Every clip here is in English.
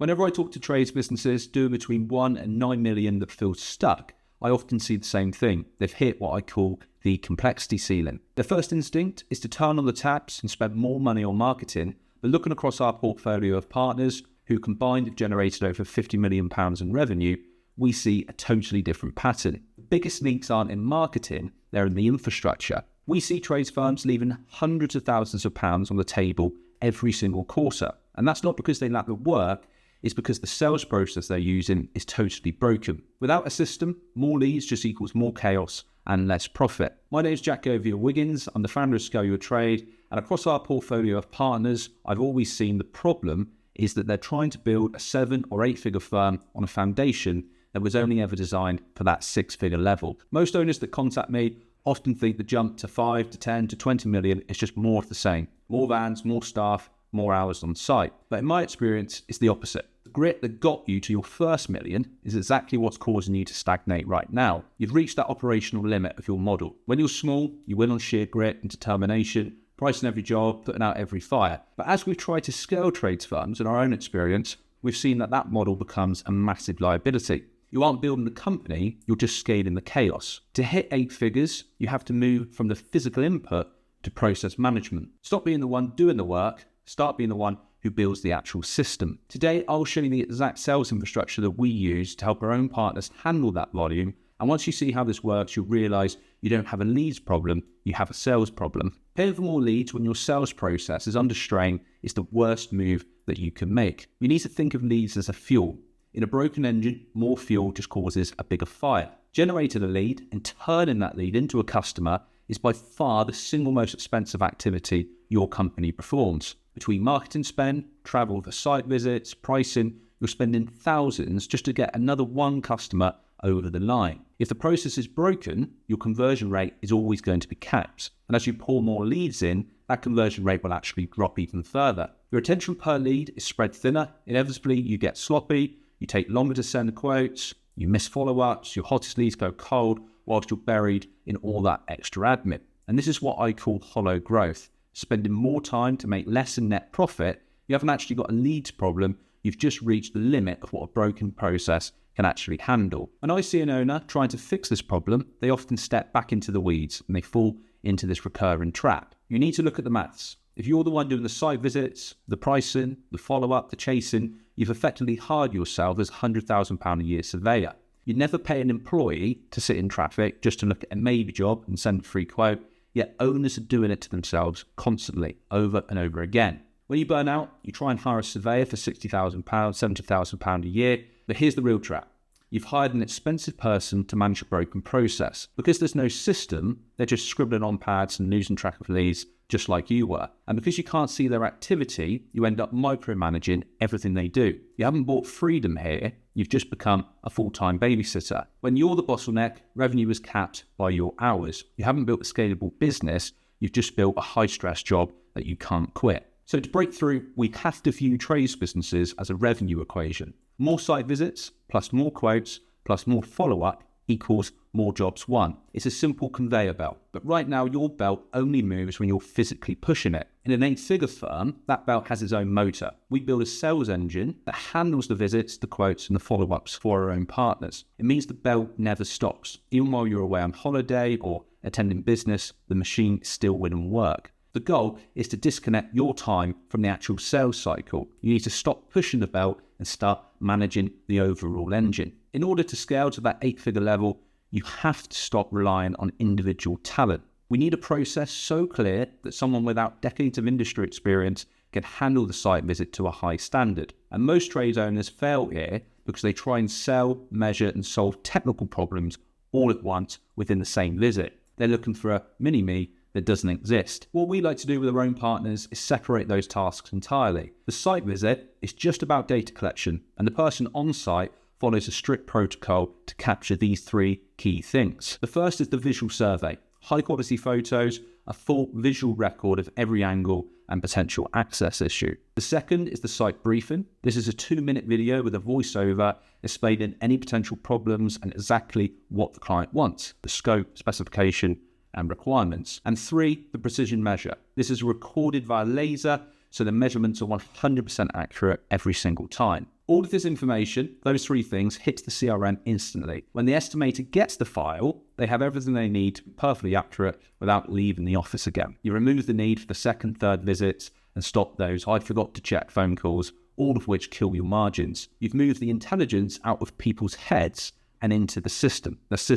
Whenever I talk to trades businesses doing between 1 and 9 million that feel stuck, I often see the same thing. They've hit what I call the complexity ceiling. Their first instinct is to turn on the taps and spend more money on marketing, but looking across our portfolio of partners who combined have generated over £50 million in revenue, we see a totally different pattern. The biggest leaks aren't in marketing, they're in the infrastructure. We see trades firms leaving hundreds of thousands of pounds on the table every single quarter. And that's not because they lack the work, it's because the sales process they're using is totally broken. Without a system, more leads just equals more chaos and less profit. My name is Govier-Wiggins. I'm the founder of Scale Your Trade. And across our portfolio of partners, I've always seen the problem is that they're trying to build a 7 or 8 figure firm on a foundation that was only ever designed for that 6-figure level. Most owners that contact me often think the jump to 5 to 10 to 20 million is just more of the same. More vans, more staff, more hours on site. But in my experience, it's the opposite. The grit that got you to your first million is exactly what's causing you to stagnate right now. You've reached that operational limit of your model. When you're small, you win on sheer grit and determination, pricing every job, putting out every fire. But as we've tried to scale trades firms in our own experience, we've seen that that model becomes a massive liability. You aren't building the company, you're just scaling the chaos. To hit 8 figures, you have to move from the physical input to process management. Stop being the one doing the work, start being the one who builds the actual system. Today, I'll show you the exact sales infrastructure that we use to help our own partners handle that volume. And once you see how this works, you'll realize you don't have a leads problem, you have a sales problem. Paying for more leads when your sales process is under strain is the worst move that you can make. You need to think of leads as a fuel. In a broken engine, more fuel just causes a bigger fire. Generating a lead and turning that lead into a customer is by far the single most expensive activity your company performs. Between marketing spend, travel for site visits, pricing, you're spending thousands just to get another one customer over the line. If the process is broken, your conversion rate is always going to be capped. And as you pour more leads in, that conversion rate will actually drop even further. Your attention per lead is spread thinner. Inevitably, you get sloppy. You take longer to send quotes, you miss follow-ups, your hottest leads go cold whilst you're buried in all that extra admin. And this is what I call hollow growth. Spending more time to make less in net profit, you haven't actually got a leads problem, you've just reached the limit of what a broken process can actually handle. When I see an owner trying to fix this problem, they often step back into the weeds and they fall into this recurring trap. You need to look at the maths. If you're the one doing the site visits, the pricing, the follow-up, the chasing, you've effectively hired yourself as a £100,000 a year surveyor. You'd never pay an employee to sit in traffic just to look at a maybe job and send a free quote, yet owners are doing it to themselves constantly, over and over again. When you burn out, you try and hire a surveyor for £60,000, £70,000 a year, but here's the real trap. You've hired an expensive person to manage a broken process. Because there's no system, they're just scribbling on pads and losing track of leads, just like you were. And because you can't see their activity, you end up micromanaging everything they do. You haven't bought freedom here, you've just become a full-time babysitter. When you're the bottleneck, revenue is capped by your hours. You haven't built a scalable business, you've just built a high-stress job that you can't quit. So to break through, we have to view trades businesses as a revenue equation. More site visits, plus more quotes, plus more follow-up equals more jobs won. It's a simple conveyor belt, but right now your belt only moves when you're physically pushing it. In an 8-figure firm, that belt has its own motor. We build a sales engine that handles the visits, the quotes, and the follow-ups for our own partners. It means the belt never stops. Even while you're away on holiday or attending business, the machine is still winning work. The goal is to disconnect your time from the actual sales cycle. You need to stop pushing the belt and start managing the overall engine. In order to scale to that 8-figure level, you have to stop relying on individual talent. We need a process so clear that someone without decades of industry experience can handle the site visit to a high standard. And most trade owners fail here because they try and sell, measure, and solve technical problems all at once within the same visit. They're looking for a mini-me that doesn't exist. What we like to do with our own partners is separate those tasks entirely. The site visit is just about data collection, and the person on site follows a strict protocol to capture these 3 key things. The first is the visual survey. High quality photos, a full visual record of every angle and potential access issue. The second is the site briefing. This is a 2-minute video with a voiceover explaining any potential problems and exactly what the client wants, the scope, specification, and requirements. And 3, the precision measure. This is recorded via laser, so the measurements are 100% accurate every single time. All of this information, those three things, hits the CRM instantly. When the estimator gets the file, they have everything they need to be perfectly accurate without leaving the office again. You remove the need for the second, third visits and stop those "I forgot to check" phone calls, all of which kill your margins. You've moved the intelligence out of people's heads and into the system that's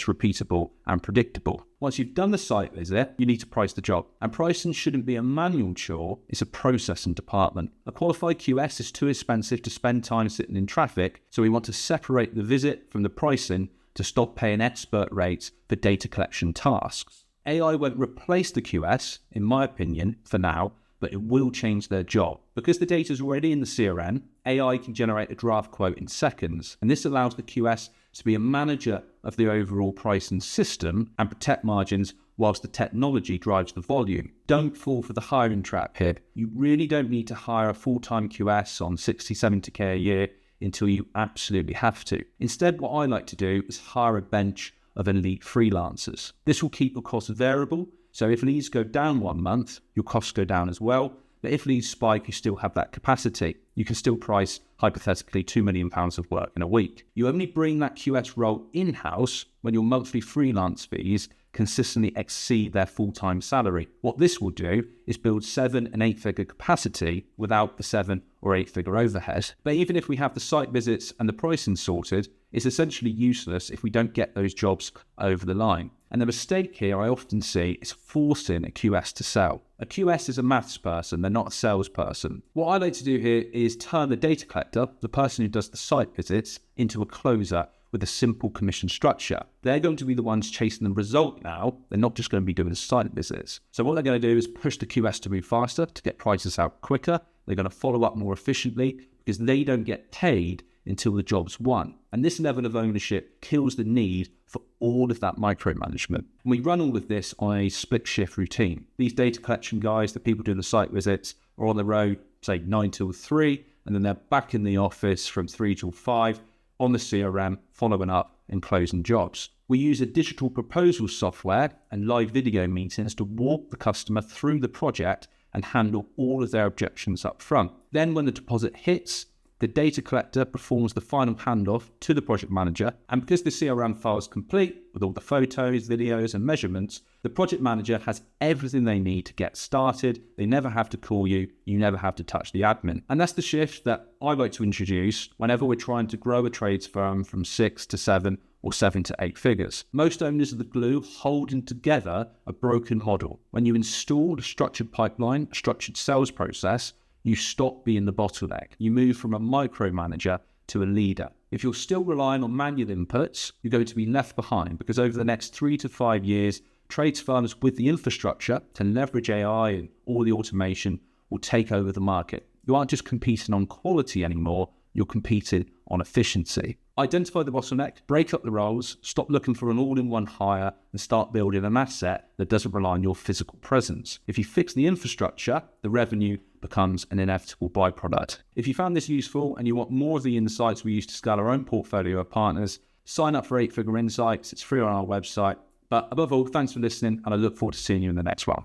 repeatable and predictable. Once you've done the site visit, you need to price the job. And pricing shouldn't be a manual chore, it's a processing department. A qualified QS is too expensive to spend time sitting in traffic, so we want to separate the visit from the pricing to stop paying expert rates for data collection tasks. AI won't replace the QS, in my opinion, for now, but it will change their job. Because the data is already in the CRM, AI can generate a draft quote in seconds, and this allows the QS to be a manager of the overall pricing system and protect margins whilst the technology drives the volume. Don't fall for the hiring trap here. You really don't need to hire a full-time QS on 60, 70k a year until you absolutely have to. Instead, what I like to do is hire a bench of elite freelancers. This will keep your costs variable, so if leads go down 1 month, your costs go down as well. But if leads spike, you still have that capacity. You can still price, hypothetically, £2 million of work in a week. You only bring that QS role in-house when your monthly freelance fees consistently exceed their full-time salary. What this will do is build 7- and 8-figure capacity without the 7- or 8-figure overhead. But even if we have the site visits and the pricing sorted, it's essentially useless if we don't get those jobs over the line. And the mistake here I often see is forcing a QS to sell. A QS is a maths person, they're not a salesperson. What I like to do here is turn the data collector, the person who does the site visits, into a closer with a simple commission structure. They're going to be the ones chasing the result now. They're not just going to be doing the site visits. So what they're going to do is push the QS to move faster, to get prices out quicker. They're going to follow up more efficiently because they don't get paid until the job's won. And this level of ownership kills the need for all of that micromanagement. And we run all of this on a split shift routine. These data collection guys, the people doing the site visits, are on the road, say 9 till 3, and then they're back in the office from 3 till 5 on the CRM, following up and closing jobs. We use a digital proposal software and live video meetings to walk the customer through the project and handle all of their objections up front. Then when the deposit hits, the data collector performs the final handoff to the project manager, and because the CRM file is complete with all the photos, videos, and measurements, the project manager has everything they need to get started. They never have to call you, you never have to touch the admin. And that's the shift that I like to introduce whenever we're trying to grow a trades firm from 6 to 7 or 7 to 8 figures. Most owners of the glue holding together a broken model. When you install a structured pipeline, a structured sales process, you stop being the bottleneck. You move from a micromanager to a leader. If you're still relying on manual inputs, you're going to be left behind because over the next 3 to 5 years, trades firms with the infrastructure to leverage AI and all the automation will take over the market. You aren't just competing on quality anymore, you're competing on efficiency. Identify the bottleneck, break up the roles, stop looking for an all-in-one hire, and start building an asset that doesn't rely on your physical presence. If you fix the infrastructure, the revenue becomes an inevitable byproduct. If you found this useful and you want more of the insights we use to scale our own portfolio of partners, sign up for 8-Figure Insights. It's free on our website. But above all, thanks for listening, and I look forward to seeing you in the next one.